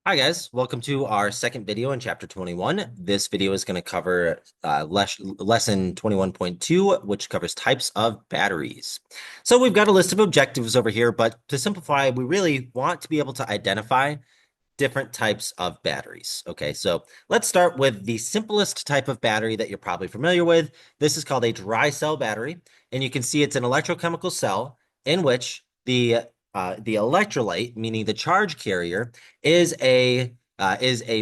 Hi guys, welcome to our second video in chapter 21. This video is going to cover lesson 21.2, which covers types of batteries. So we've got a list of objectives over here, but to simplify, we really want to be able to identify different types of batteries. Okay, so let's start with the simplest type of battery that you're probably familiar with. This is called a dry cell battery, and you can see it's an electrochemical cell in which the electrolyte, meaning the charge carrier, is a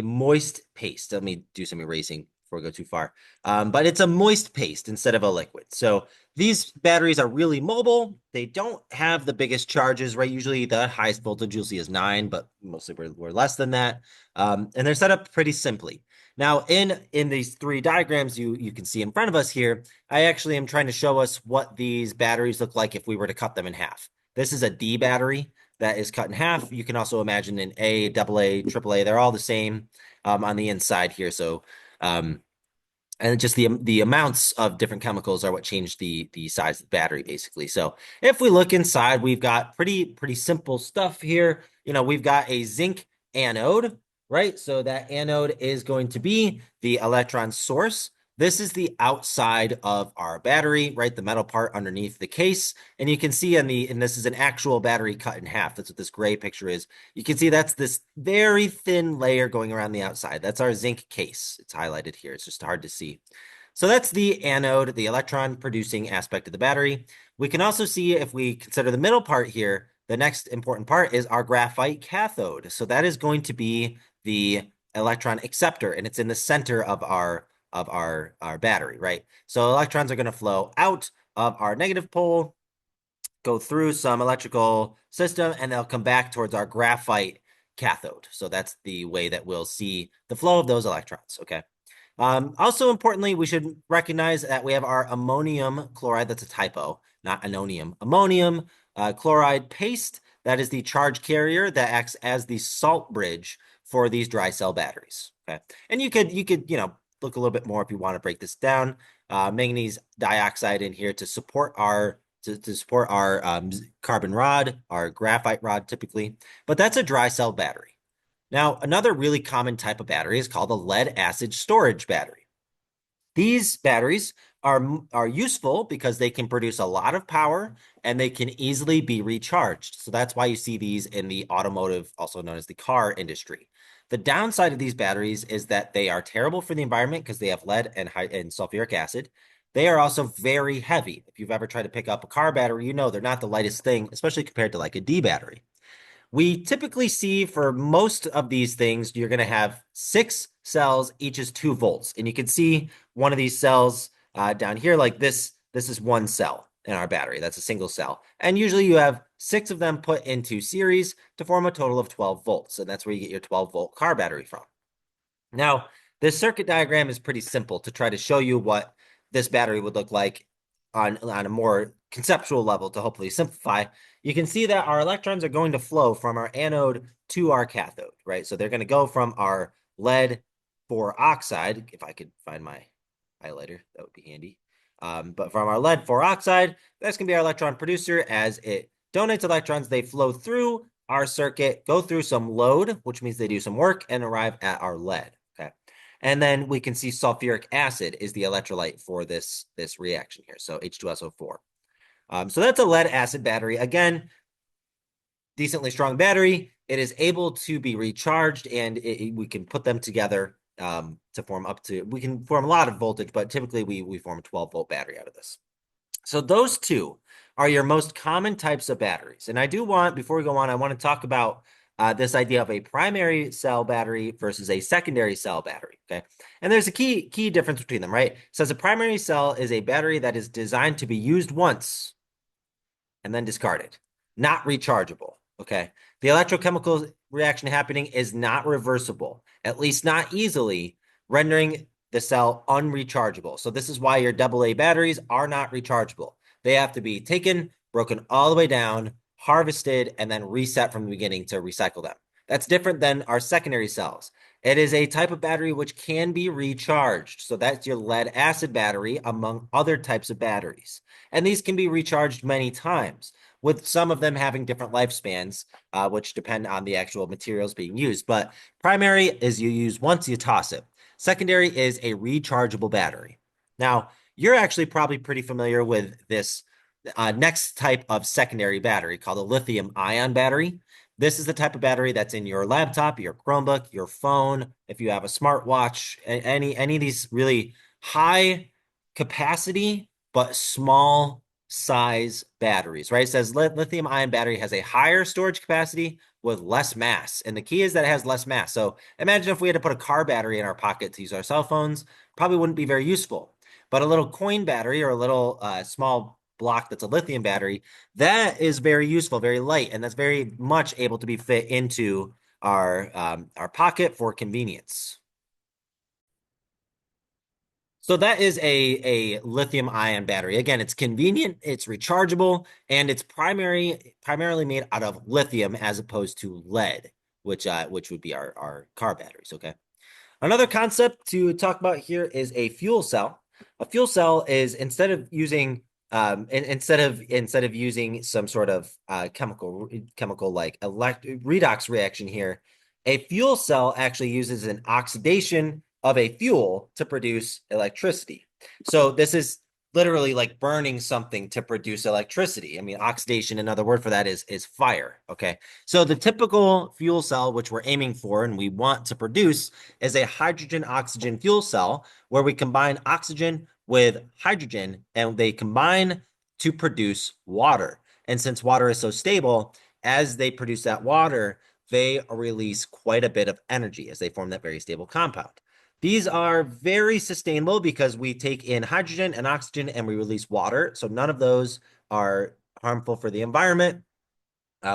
moist paste. Let me do some erasing before I go too far. But it's a moist paste instead of a liquid. So these batteries are really mobile. They don't have the biggest charges, right? Usually the highest voltage you'll see is 9, but mostly we're less than that. And they're set up pretty simply. Now, in these three diagrams you can see in front of us here, I actually am trying to show us what these batteries look like if we were to cut them in half. This is a D battery that is cut in half. You can also imagine an A, double A, triple A. They're all the same on the inside here. So and just the amounts of different chemicals are what change the size of the battery, basically. So if we look inside, we've got pretty simple stuff here. We've got a zinc anode, right? So that anode is going to be the electron source. This is the outside of our battery, right? The metal part underneath the case. And you can see and this is an actual battery cut in half. That's what this gray picture is. You can see that's this very thin layer going around the outside. That's our zinc case. It's highlighted here. It's just hard to see. So that's the anode, the electron producing aspect of the battery. We can also see, if we consider the middle part here, the next important part is our graphite cathode. So that is going to be the electron acceptor, and it's in the center of our battery, right? So electrons are going to flow out of our negative pole, go through some electrical system, and they'll come back towards our graphite cathode. So that's the way that we'll see the flow of those electrons, okay? Also importantly, we should recognize that we have our ammonium chloride. That's a typo, not ammonium. Ammonium chloride paste. That is the charge carrier that acts as the salt bridge for these dry cell batteries. Okay, and you could look a little bit more if you want to break this down. Manganese dioxide in here to support our carbon rod, our graphite rod typically, but that's a dry cell battery. Now, another really common type of battery is called a lead acid storage battery. These batteries are useful because they can produce a lot of power and they can easily be recharged. So that's why you see these in the automotive, also known as the car industry. The downside of these batteries is that they are terrible for the environment because they have lead and sulfuric acid. They are also very heavy. If you've ever tried to pick up a car battery, you know they're not the lightest thing, especially compared to like a D battery. We typically see for most of these things, you're going to have 6 cells, each is 2 volts. And you can see one of these cells down here, like this. This is 1 cell in our battery. That's a single cell. And usually you have 6 of them put into series to form a total of 12 volts. And that's where you get your 12-volt car battery from. Now, this circuit diagram is pretty simple to try to show you what this battery would look like on a more conceptual level to hopefully simplify. You can see that our electrons are going to flow from our anode to our cathode, right? So they're going to go from our lead 4 oxide, if I could find my highlighter, that would be handy. But from our lead 4 oxide, that's going to be our electron producer. As it donates electrons, they flow through our circuit, go through some load, which means they do some work, and arrive at our lead. Okay. And then we can see sulfuric acid is the electrolyte for this reaction here. So H2SO4. So that's a lead acid battery. Again, decently strong battery. It is able to be recharged, and we can put them together to form we can form a lot of voltage, but typically we form a 12-volt battery out of this. So those two are your most common types of batteries. And I do want, before we go on, I want to talk about this idea of a primary cell battery versus a secondary cell battery, okay? And there's a key difference between them, right? It says a primary cell is a battery that is designed to be used once and then discarded, not rechargeable, okay? The electrochemical reaction happening is not reversible, at least not easily, rendering the cell unrechargeable. So this is why your AA batteries are not rechargeable. They have to be taken, broken all the way down, harvested, and then reset from the beginning to recycle them. That's different than our secondary cells. It is a type of battery which can be recharged. So that's your lead acid battery among other types of batteries. And these can be recharged many times. with some of them having different lifespans, which depend on the actual materials being used. But primary is you use once, you toss it. Secondary is a rechargeable battery. Now, you're actually probably pretty familiar with this next type of secondary battery called a lithium ion battery. This is the type of battery that's in your laptop, your Chromebook, your phone, if you have a smartwatch, any of these really high capacity but small size batteries, right? It says lithium ion battery has a higher storage capacity with less mass. And the key is that it has less mass. So imagine if we had to put a car battery in our pocket to use our cell phones, probably wouldn't be very useful. But a little coin battery or a little small block that's a lithium battery, that is very useful, very light, and that's very much able to be fit into our pocket for convenience. So that is a lithium ion battery. Again, it's convenient, it's rechargeable, and it's primarily made out of lithium as opposed to lead, which would be our car batteries. Okay. Another concept to talk about here is a fuel cell. A fuel cell is instead of using some sort of chemical like redox reaction here, a fuel cell actually uses an oxidation of a fuel to produce electricity. So this is literally like burning something to produce electricity. I mean, oxidation, another word for that is fire. Okay. So the typical fuel cell, which we're aiming for and we want to produce, is a hydrogen oxygen fuel cell where we combine oxygen with hydrogen and they combine to produce water. And since water is so stable, as they produce that water, they release quite a bit of energy as they form that very stable compound. These are very sustainable because we take in hydrogen and oxygen and we release water. So none of those are harmful for the environment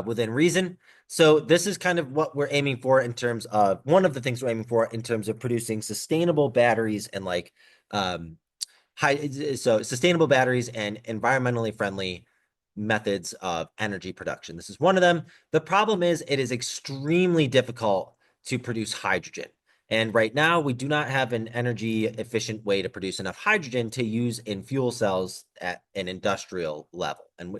within reason. So this is kind of what we're aiming for in terms of one of the things we're aiming for in terms of producing sustainable batteries and like um, sustainable batteries and environmentally friendly methods of energy production. This is one of them. The problem is it is extremely difficult to produce hydrogen. And right now, we do not have an energy efficient way to produce enough hydrogen to use in fuel cells at an industrial level. And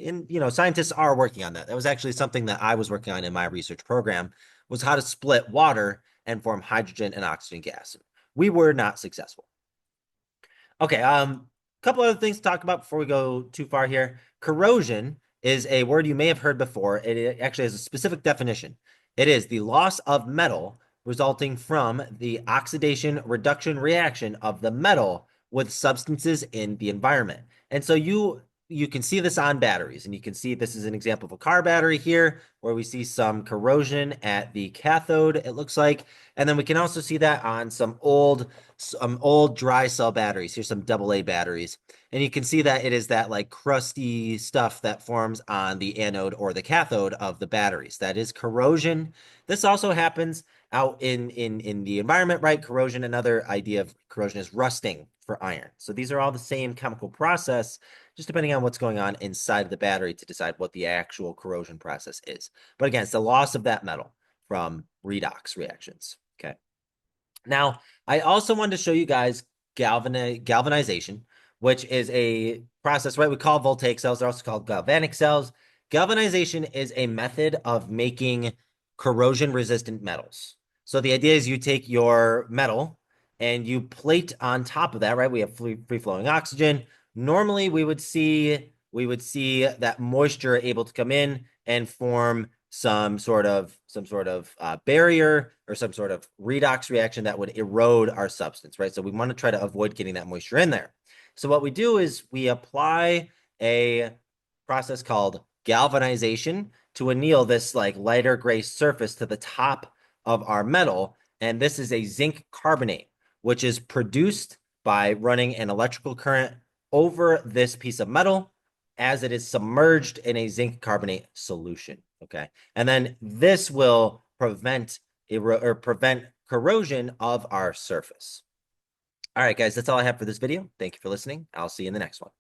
scientists are working on that. That was actually something that I was working on in my research program, was how to split water and form hydrogen and oxygen gas. We were not successful. Okay, a couple other things to talk about before we go too far here. Corrosion is a word you may have heard before. It actually has a specific definition. It is the loss of metal resulting from the oxidation reduction reaction of the metal with substances in the environment. And so you can see this on batteries, and you can see this is an example of a car battery here where we see some corrosion at the cathode, it looks like. And then we can also see that on some old dry cell batteries. Here's some AA batteries. And you can see that it is that like crusty stuff that forms on the anode or the cathode of the batteries. That is corrosion. This also happens out in the environment, right? Corrosion, another idea of corrosion is rusting for iron. So these are all the same chemical process, just depending on what's going on inside of the battery to decide what the actual corrosion process is. But again, it's the loss of that metal from redox reactions. Okay. Now, I also wanted to show you guys galvanization, which is a process, right? We call voltaic cells. They're also called galvanic cells. Galvanization is a method of making corrosion-resistant metals. So the idea is you take your metal and you plate on top of that, right? We have free-flowing oxygen. Normally, we would see that moisture able to come in and form some sort of barrier or some sort of redox reaction that would erode our substance, right? So we want to try to avoid getting that moisture in there. So what we do is we apply a process called galvanization to anneal this like lighter gray surface to the top of our metal. And this is a zinc carbonate, which is produced by running an electrical current over this piece of metal as it is submerged in a zinc carbonate solution. Okay. And then this will prevent corrosion of our surface. All right, guys, that's all I have for this video. Thank you for listening. I'll see you in the next one.